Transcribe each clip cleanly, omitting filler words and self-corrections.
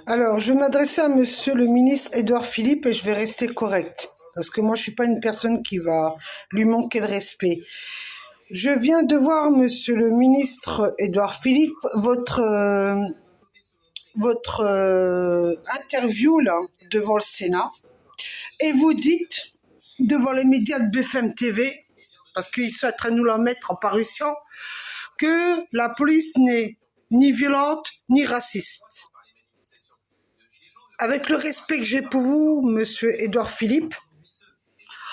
Alors, je vais m'adresser à monsieur le ministre Édouard Philippe et je vais rester correct. Parce que moi, je suis pas une personne qui va lui manquer de respect. Je viens de voir, monsieur le ministre Édouard Philippe, votre interview là devant le Sénat. Et vous dites, devant les médias de BFM TV, parce qu'ils sont en train de nous la mettre en parution, que la police n'est ni violente ni raciste. Avec le respect que j'ai pour vous, monsieur Édouard Philippe,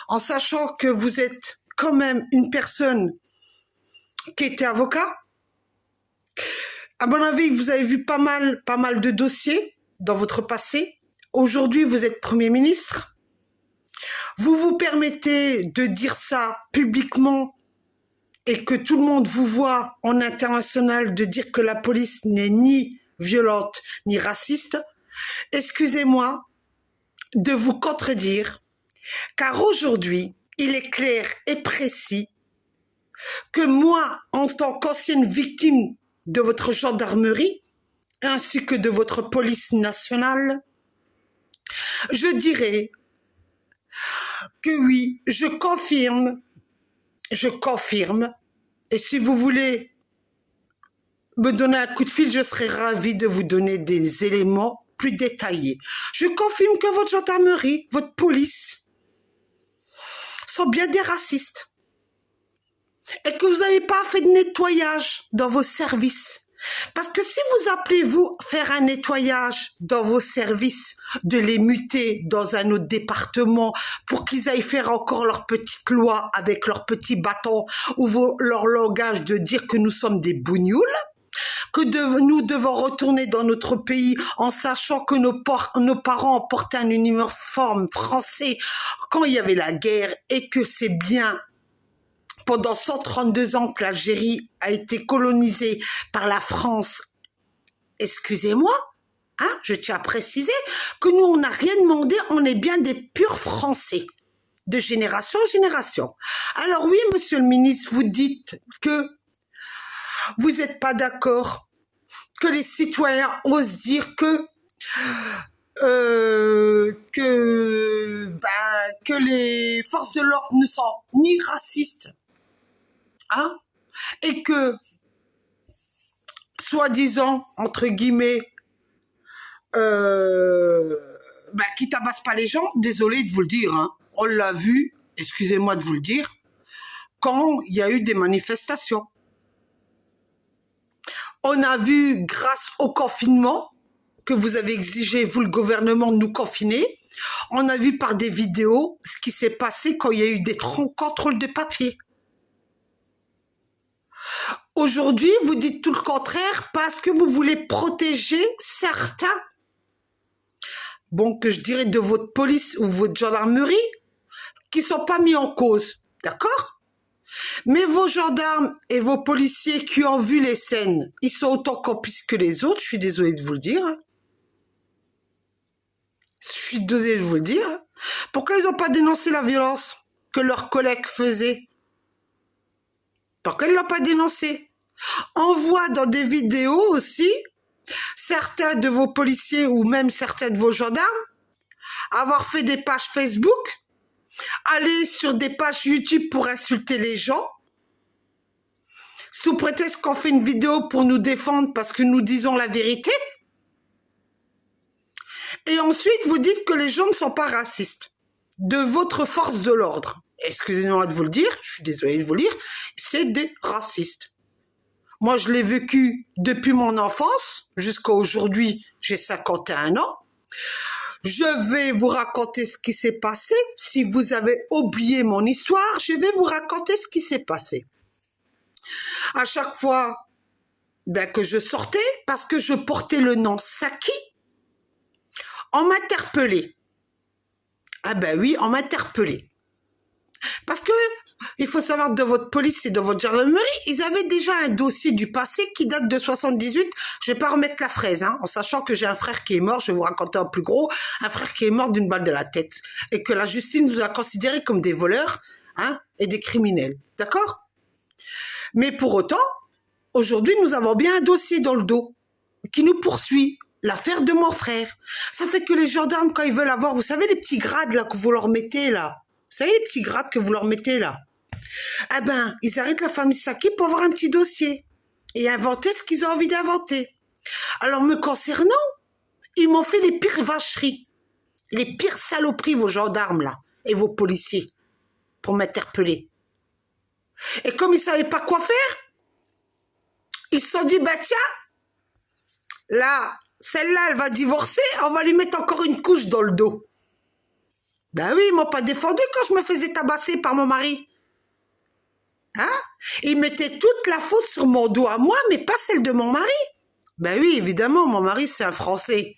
en sachant que vous êtes quand même une personne qui était avocat, à mon avis, vous avez vu pas mal de dossiers dans votre passé. Aujourd'hui, vous êtes Premier ministre. Vous vous permettez de dire ça publiquement et que tout le monde vous voit en international, de dire que la police n'est ni violente ni raciste. Excusez-moi de vous contredire, car aujourd'hui, il est clair et précis que moi, en tant qu'ancienne victime de votre gendarmerie, ainsi que de votre police nationale, je dirais que oui, je confirme, et si vous voulez me donner un coup de fil, je serai ravi de vous donner des éléments plus détaillés. Je confirme que votre gendarmerie, votre police, sont bien des racistes. Et que vous n'avez pas fait de nettoyage dans vos services. Parce que si vous appelez, vous, faire un nettoyage dans vos services, de les muter dans un autre département pour qu'ils aillent faire encore leur petite loi avec leur petit bâton ou leur langage de dire que nous sommes des bougnoules, que nous devons retourner dans notre pays en sachant que nos parents portaient un uniforme français quand il y avait la guerre et que c'est bien pendant 132 ans que l'Algérie a été colonisée par la France. Excusez-moi, hein, je tiens à préciser que nous, on n'a rien demandé, on est bien des purs Français, de génération en génération. Alors oui, monsieur le ministre, vous dites que vous n'êtes pas d'accord, que les citoyens osent dire que les forces de l'ordre ne sont ni racistes, hein, et que, soi-disant, entre guillemets, qui tabassent pas les gens, désolé de vous le dire, hein, on l'a vu, excusez-moi de vous le dire, quand il y a eu des manifestations. On a vu, grâce au confinement, que vous avez exigé, vous, le gouvernement, de nous confiner, on a vu par des vidéos ce qui s'est passé quand il y a eu des contrôles de papier. Aujourd'hui, vous dites tout le contraire parce que vous voulez protéger certains, bon, que je dirais de votre police ou votre gendarmerie, qui ne sont pas mis en cause, d'accord? Mais vos gendarmes et vos policiers qui ont vu les scènes, ils sont autant complices que les autres, je suis désolée de vous le dire. Je suis désolée de vous le dire. Pourquoi ils n'ont pas dénoncé la violence que leurs collègues faisaient? Pourquoi ils ne l'ont pas dénoncé? On voit dans des vidéos aussi certains de vos policiers ou même certains de vos gendarmes avoir fait des pages Facebook, aller sur des pages YouTube pour insulter les gens, sous prétexte qu'on fait une vidéo pour nous défendre parce que nous disons la vérité. Et ensuite, vous dites que les gens ne sont pas racistes. De votre force de l'ordre. Excusez-moi de vous le dire, je suis désolée de vous le dire, c'est des racistes. Moi, je l'ai vécu depuis mon enfance, jusqu'à aujourd'hui, j'ai 51 ans. Je vais vous raconter ce qui s'est passé. Si vous avez oublié mon histoire, je vais vous raconter ce qui s'est passé. À chaque fois que je sortais, parce que je portais le nom Saki, on m'interpellait. Ah ben oui, on m'interpellait. Parce que, il faut savoir, de votre police et de votre gendarmerie, ils avaient déjà un dossier du passé qui date de 78. Je vais pas remettre la fraise, hein, en sachant que j'ai un frère qui est mort, je vais vous raconter un plus gros, un frère qui est mort d'une balle de la tête. Et que la justice nous a considérés comme des voleurs, hein, et des criminels. D'accord? Mais pour autant, aujourd'hui, nous avons bien un dossier dans le dos qui nous poursuit. l'affaire de mon frère. Ça fait que les gendarmes, quand ils veulent avoir, vous savez, les petits grades là que vous leur mettez là. Vous savez, les petits grades que vous leur mettez là. Eh ben, ils arrêtent la famille Saki pour avoir un petit dossier et inventer ce qu'ils ont envie d'inventer. Alors, me concernant, ils m'ont fait les pires vacheries, les pires saloperies, vos gendarmes là, et vos policiers, pour m'interpeller. Et comme ils ne savaient pas quoi faire, ils se sont dit, bah tiens, là, celle-là, elle va divorcer, on va lui mettre encore une couche dans le dos. Ben oui, ils m'ont pas défendu quand je me faisais tabasser par mon mari. Hein? Ils mettaient toute la faute sur mon dos à moi, mais pas celle de mon mari. Ben oui, évidemment, mon mari, c'est un Français.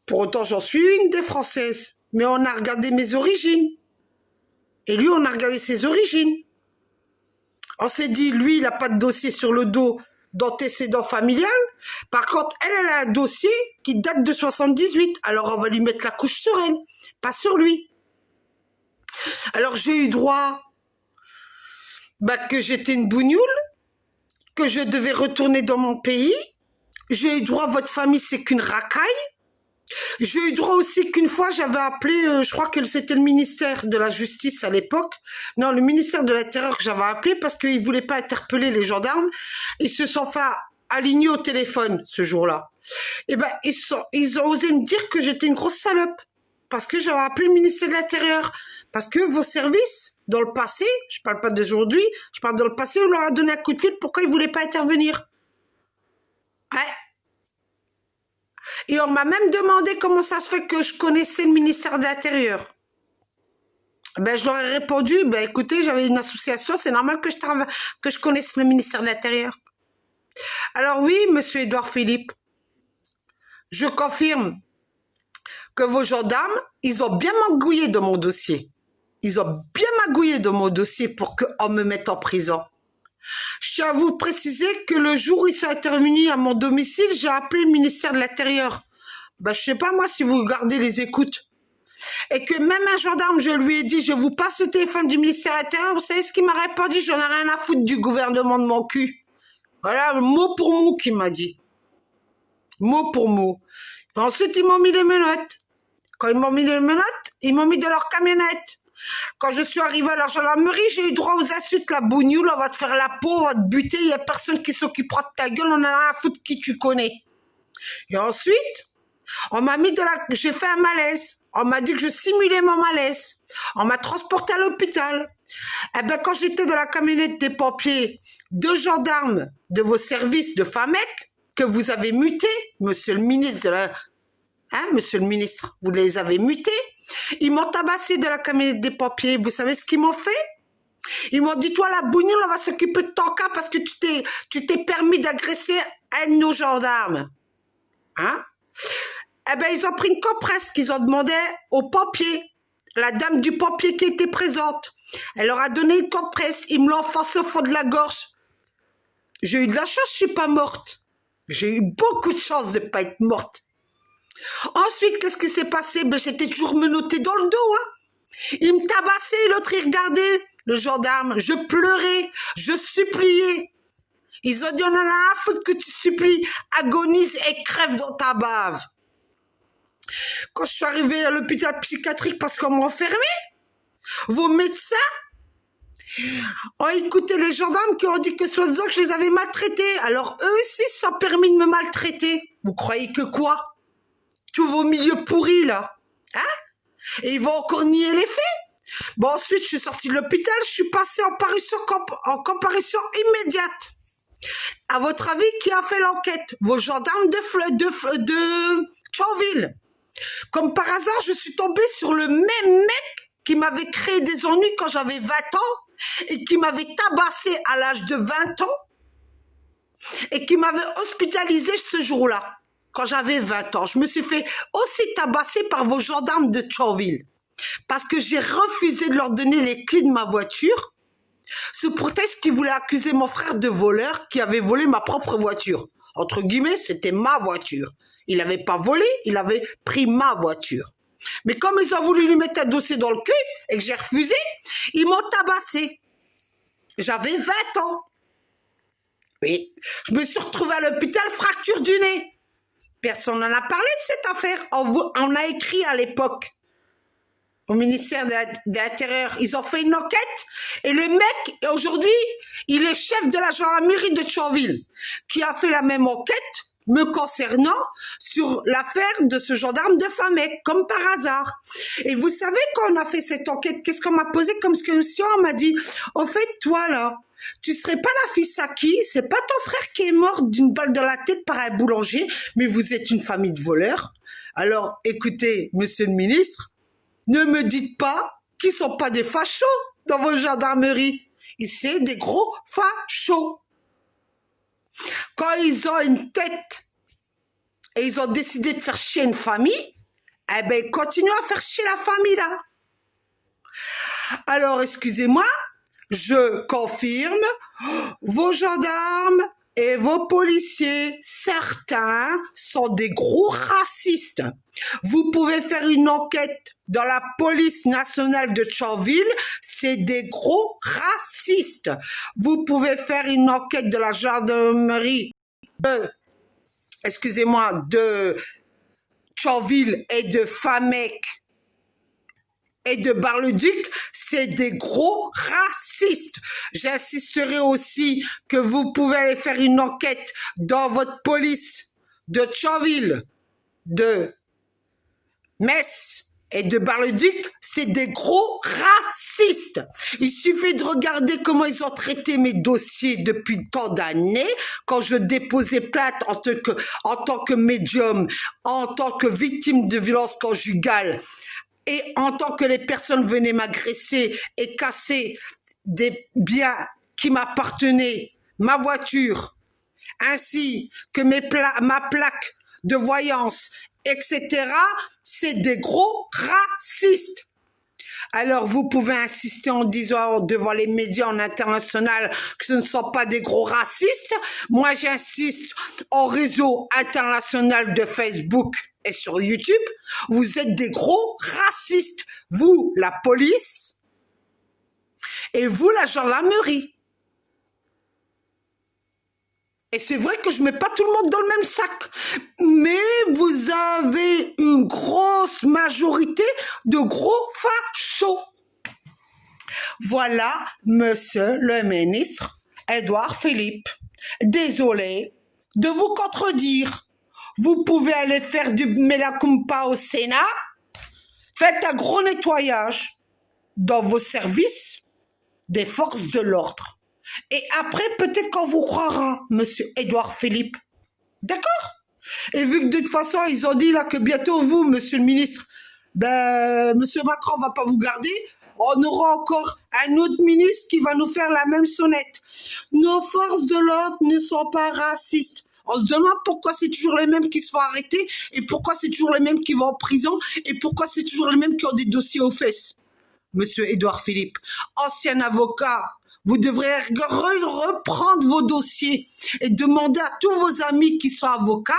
Pour autant, j'en suis une des Françaises. Mais on a regardé mes origines. Et lui, on a regardé ses origines. On s'est dit, lui, il n'a pas de dossier sur le dos d'antécédent familial. Par contre, elle a un dossier qui date de 78. Alors, on va lui mettre la couche sur elle, pas sur lui. Alors, j'ai eu droit que j'étais une bougnoule, que je devais retourner dans mon pays. J'ai eu droit, votre famille, c'est qu'une racaille. J'ai eu droit aussi qu'une fois, j'avais appelé, je crois que c'était le ministère de la Justice à l'époque. Non, le ministère de l'Intérieur que j'avais appelé parce qu'ils ne voulaient pas interpeller les gendarmes. Ils se sont fait aligner au téléphone ce jour-là. Et ben, ils ont osé me dire que j'étais une grosse salope parce que j'avais appelé le ministère de l'Intérieur. Parce que vos services, dans le passé, je ne parle pas d'aujourd'hui, je parle dans le passé, on leur a donné un coup de fil, pourquoi ils ne voulaient pas intervenir? Ouais. Et on m'a même demandé comment ça se fait que je connaissais le ministère de l'Intérieur. Ben, je leur ai répondu, ben, écoutez, j'avais une association, c'est normal que je connaisse le ministère de l'Intérieur. Alors oui, monsieur Édouard Philippe, je confirme que vos gendarmes, ils ont bien magouillé dans mon dossier. Ils ont bien magouillé dans mon dossier pour qu'on me mette en prison. Je tiens à vous préciser que le jour où ils sont intervenus à mon domicile, j'ai appelé le ministère de l'Intérieur. Ben, je sais pas moi si vous gardez les écoutes. Et que même un gendarme, je lui ai dit, je vous passe le téléphone du ministère de l'Intérieur. Vous savez ce qu'il m'a répondu? J'en ai rien à foutre du gouvernement de mon cul. Voilà, mot pour mot qu'il m'a dit. Mot pour mot. Et ensuite, ils m'ont mis les menottes. Quand ils m'ont mis les menottes, ils m'ont mis de leur camionnette. Quand je suis arrivée à la gendarmerie, j'ai eu droit aux insultes, la bougnoule, on va te faire la peau, on va te buter, il n'y a personne qui s'occupera de ta gueule, on en a rien à foutre qui tu connais. Et ensuite, on m'a mis j'ai fait un malaise. On m'a dit que je simulais mon malaise. On m'a transporté à l'hôpital. Eh ben, quand j'étais dans la camionnette des pompiers, 2 gendarmes de vos services de FAMEC, que vous avez mutés, monsieur le ministre monsieur le ministre, vous les avez mutés. Ils m'ont tabassé de la camionnette des pompiers. Vous savez ce qu'ils m'ont fait? Ils m'ont dit, toi, la bougnoule, on va s'occuper de ton cas parce que tu t'es permis d'agresser un de nos gendarmes. Hein? Eh ben, ils ont pris une compresse qu'ils ont demandé aux pompiers. La dame du pompier qui était présente. Elle leur a donné une compresse. Ils me l'ont enfoncé au fond de la gorge. J'ai eu de la chance, je suis pas morte. J'ai eu beaucoup de chance de ne pas être morte. Ensuite, qu'est-ce qui s'est passé? Ben, j'étais toujours menottée dans le dos. Hein. Il me tabassait, l'autre il regardait, le gendarme. Je pleurais, je suppliais. Ils ont dit, on en a rien à foutre que tu supplies, agonise et crève dans ta bave. Quand je suis arrivée à l'hôpital psychiatrique parce qu'on m'a enfermée, vos médecins ont écouté les gendarmes qui ont dit que soi-disant que je les avais maltraités. Alors eux aussi se sont permis de me maltraiter. Vous croyez que quoi? Tous vos milieux pourris, là. Hein? Et ils vont encore nier les faits. Bon, ensuite, je suis sortie de l'hôpital, je suis passée en comparution immédiate. À votre avis, qui a fait l'enquête? Vos gendarmes de Thionville. Comme par hasard, je suis tombée sur le même mec qui m'avait créé des ennuis quand j'avais 20 ans et qui m'avait tabassé à l'âge de 20 ans et qui m'avait hospitalisée ce jour-là. Quand j'avais 20 ans, je me suis fait aussi tabasser par vos gendarmes de Thionville parce que j'ai refusé de leur donner les clés de ma voiture sous prétexte qu'ils voulaient accuser mon frère de voleur qui avait volé ma propre voiture. Entre guillemets, c'était ma voiture. Il n'avait pas volé, il avait pris ma voiture. Mais comme ils ont voulu lui mettre un dossier dans le cul et que j'ai refusé, ils m'ont tabassé. J'avais 20 ans. Oui, je me suis retrouvée à l'hôpital, fracture du nez. Personne n'en a parlé de cette affaire. On a écrit à l'époque au ministère de l'Intérieur. Ils ont fait une enquête et le mec, aujourd'hui, il est chef de la gendarmerie de Thionville qui a fait la même enquête me concernant sur l'affaire de ce gendarme de Famec, comme par hasard. Et vous savez, quand on a fait cette enquête, qu'est-ce qu'on m'a posé comme question? On m'a dit, au fait, toi là, tu serais pas la fille Saki, c'est pas ton frère qui est mort d'une balle dans la tête par un boulanger, mais vous êtes une famille de voleurs. Alors, écoutez, monsieur le ministre, ne me dites pas qu'ils sont pas des fachos dans vos gendarmeries. C'est des gros fachos. Quand ils ont une tête et ils ont décidé de faire chier une famille, eh ben, ils continuent à faire chier la famille, là. Alors, excusez-moi, je confirme, vos gendarmes et vos policiers, certains sont des gros racistes. Vous pouvez faire une enquête dans la police nationale de Thionville, c'est des gros racistes. Vous pouvez faire une enquête de la gendarmerie de Thionville et de Famec et de Bar-le-Duc, c'est des gros racistes. J'insisterai aussi que vous pouvez aller faire une enquête dans votre police de Thionville, de Metz et de Bar-le-Duc, c'est des gros racistes. Il suffit de regarder comment ils ont traité mes dossiers depuis tant d'années, quand je déposais plainte en tant que médium, en tant que victime de violence conjugale, et en tant que les personnes venaient m'agresser et casser des biens qui m'appartenaient, ma voiture, ainsi que ma plaque de voyance, etc., c'est des gros racistes. Alors, vous pouvez insister en disant devant les médias en international que ce ne sont pas des gros racistes. Moi, j'insiste au réseau international de Facebook et sur YouTube. Vous êtes des gros racistes. Vous, la police, et vous, la gendarmerie. Et c'est vrai que je ne mets pas tout le monde dans le même sac. Mais vous avez une grosse majorité de gros fachos. Voilà, monsieur le ministre Édouard Philippe. Désolé de vous contredire. Vous pouvez aller faire du mea culpa au Sénat. Faites un gros nettoyage dans vos services des forces de l'ordre. Et après, peut-être qu'on vous croira, monsieur Édouard Philippe. D'accord? Et vu que de toute façon, ils ont dit là que bientôt vous, monsieur le ministre, monsieur Macron va pas vous garder, on aura encore un autre ministre qui va nous faire la même sonnette. Nos forces de l'ordre ne sont pas racistes. On se demande pourquoi c'est toujours les mêmes qui se font arrêter et pourquoi c'est toujours les mêmes qui vont en prison et pourquoi c'est toujours les mêmes qui ont des dossiers aux fesses. Monsieur Édouard Philippe, ancien avocat, vous devrez reprendre vos dossiers et demander à tous vos amis qui sont avocats,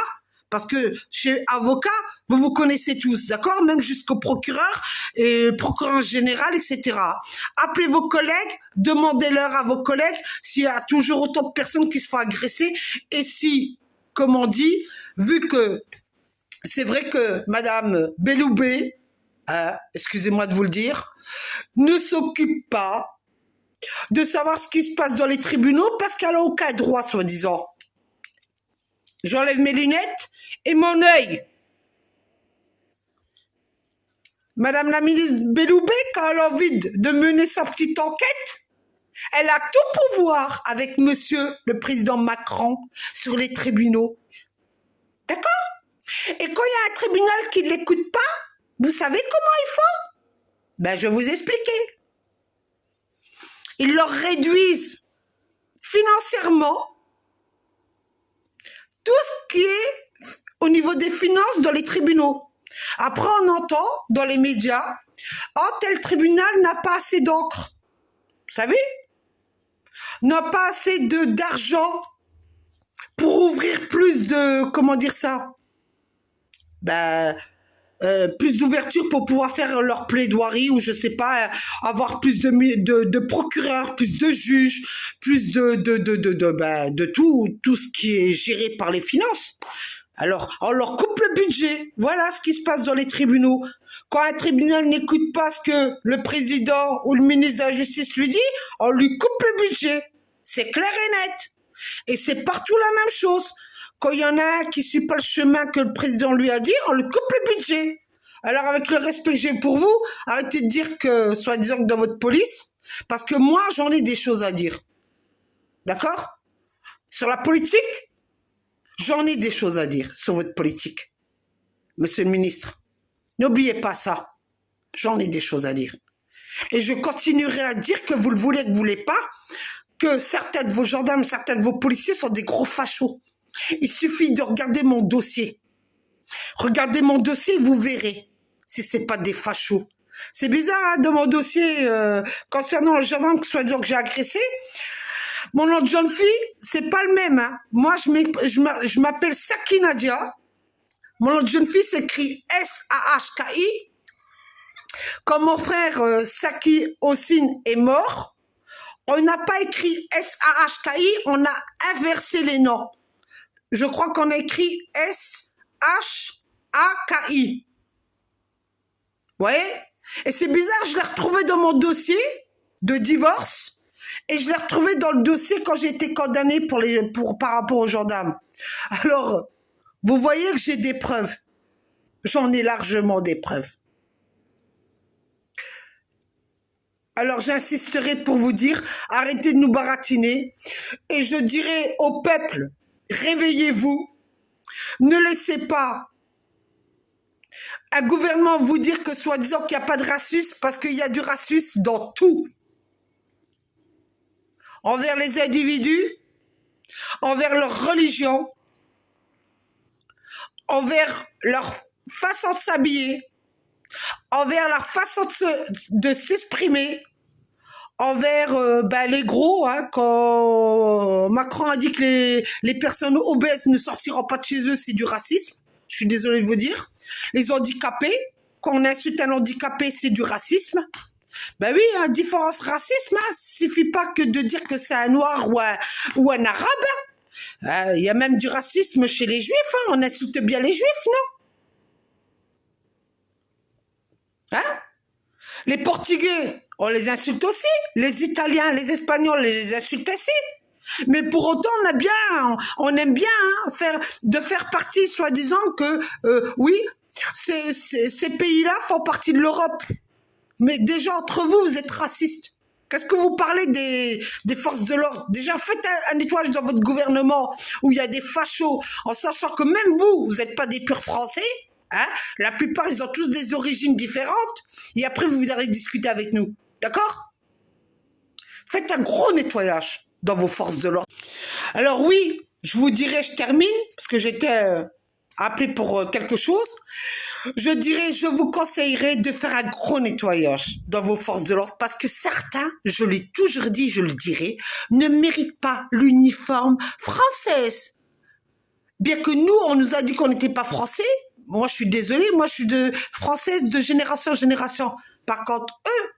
parce que chez avocat, vous vous connaissez tous, d'accord? Même jusqu'au procureur et procureur général, etc. Appelez vos collègues, demandez-leur à vos collègues s'il y a toujours autant de personnes qui se font agresser et si, comme on dit, vu que c'est vrai que Madame Belloubet, excusez-moi de vous le dire, ne s'occupe pas de savoir ce qui se passe dans les tribunaux parce qu'elle n'a aucun droit, soi-disant. J'enlève mes lunettes et mon œil. Madame la ministre Belloubet, quand elle a envie de mener sa petite enquête, elle a tout pouvoir avec monsieur le président Macron sur les tribunaux. D'accord? Et quand il y a un tribunal qui ne l'écoute pas, vous savez comment ils font? Je vais vous expliquer. Ils leur réduisent financièrement tout ce qui est au niveau des finances dans les tribunaux. Après, on entend dans les médias, « Oh, tel tribunal n'a pas assez d'encre. » Vous savez? N'a pas assez d'argent pour ouvrir plus de... Comment dire ça? Plus d'ouverture pour pouvoir faire leur plaidoirie ou je sais pas, avoir plus de procureurs, plus de juges, plus de tout ce qui est géré par les finances. Alors, on leur coupe le budget. Voilà ce qui se passe dans les tribunaux. Quand un tribunal n'écoute pas ce que le président ou le ministre de la Justice lui dit, on lui coupe le budget. C'est clair et net. Et c'est partout la même chose. Quand il y en a un qui ne suit pas le chemin que le président lui a dit, on lui coupe le budget. Alors, avec le respect que j'ai pour vous, arrêtez de dire que, soi-disant, que dans votre police, parce que moi, j'en ai des choses à dire. D'accord? Sur la politique, j'en ai des choses à dire sur votre politique, monsieur le ministre. N'oubliez pas ça. J'en ai des choses à dire. Et je continuerai à dire que vous le voulez, que vous ne voulez pas, que certains de vos gendarmes, certains de vos policiers sont des gros fachos. Il suffit de regarder mon dossier. Regardez mon dossier, vous verrez si c'est pas des fachos. C'est bizarre, hein, de mon dossier concernant le gendarme que soi-disant que j'ai agressé. Mon nom de jeune fille, c'est pas le même. Hein. Moi, je m'appelle Saki Nadia. Mon nom de jeune fille s'écrit S-A-H-K-I. Quand mon frère Saki Ossine est mort, on n'a pas écrit S-A-H-K-I, on a inversé les noms. Je crois qu'on a écrit S-H-A-K-I. Vous voyez? Et c'est bizarre, je l'ai retrouvé dans mon dossier de divorce. Et je l'ai retrouvé dans le dossier quand j'ai été condamnée par rapport aux gendarmes. Alors, vous voyez que j'ai des preuves. J'en ai largement des preuves. Alors, j'insisterai pour vous dire, arrêtez de nous baratiner. Et je dirai au peuple, réveillez-vous. Ne laissez pas un gouvernement vous dire que soi-disant qu'il n'y a pas de racisme, parce qu'il y a du racisme dans tout. Envers les individus, envers leur religion, envers leur façon de s'habiller, envers leur façon de s'exprimer, envers les gros, hein, quand Macron a dit que les personnes obèses ne sortiront pas de chez eux, c'est du racisme, je suis désolée de vous dire. Les handicapés, quand on insulte un handicapé, c'est du racisme. Ben oui, hein, différence racisme, hein, suffit pas que de dire que c'est un noir ou un arabe. Il y a même du racisme chez les juifs, hein, on insulte bien les juifs, non? Hein? Les Portugais, on les insulte aussi. Les Italiens, les Espagnols, les insultent aussi. Mais pour autant, on aime bien hein, faire partie, soi-disant que, oui, ces pays-là font partie de l'Europe. Mais déjà, entre vous, vous êtes racistes. Qu'est-ce que vous parlez des forces de l'ordre? Déjà, faites un nettoyage dans votre gouvernement où il y a des fachos, en sachant que même vous n'êtes pas des purs Français. Hein? La plupart, ils ont tous des origines différentes. Et après, vous allez discuter avec nous. D'accord? Faites un gros nettoyage dans vos forces de l'ordre. Alors oui, je vous dirais, je termine, parce que j'étais appelé pour quelque chose. Je dirais, je vous conseillerais de faire un gros nettoyage dans vos forces de l'ordre, parce que certains, je l'ai toujours dit, je le dirai, ne méritent pas l'uniforme française. Bien que nous, on nous a dit qu'on n'était pas français. Moi, je suis désolée, moi, je suis française de génération en génération. Par contre, eux,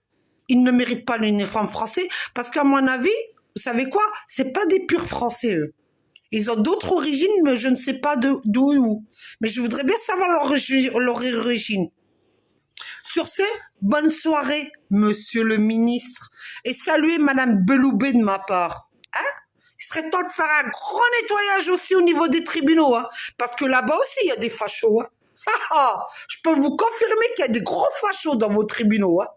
ils ne méritent pas l'uniforme français, parce qu'à mon avis, vous savez quoi? C'est pas des purs français, eux. Ils ont d'autres origines, mais je ne sais pas d'où et où. Mais je voudrais bien savoir leur origine. Sur ce, bonne soirée, monsieur le ministre. Et saluez madame Beloubet de ma part. Hein? Il serait temps de faire un grand nettoyage aussi au niveau des tribunaux. Hein? Parce que là-bas aussi, il y a des fachos. Hein? Je peux vous confirmer qu'il y a des gros fachos dans vos tribunaux. Hein?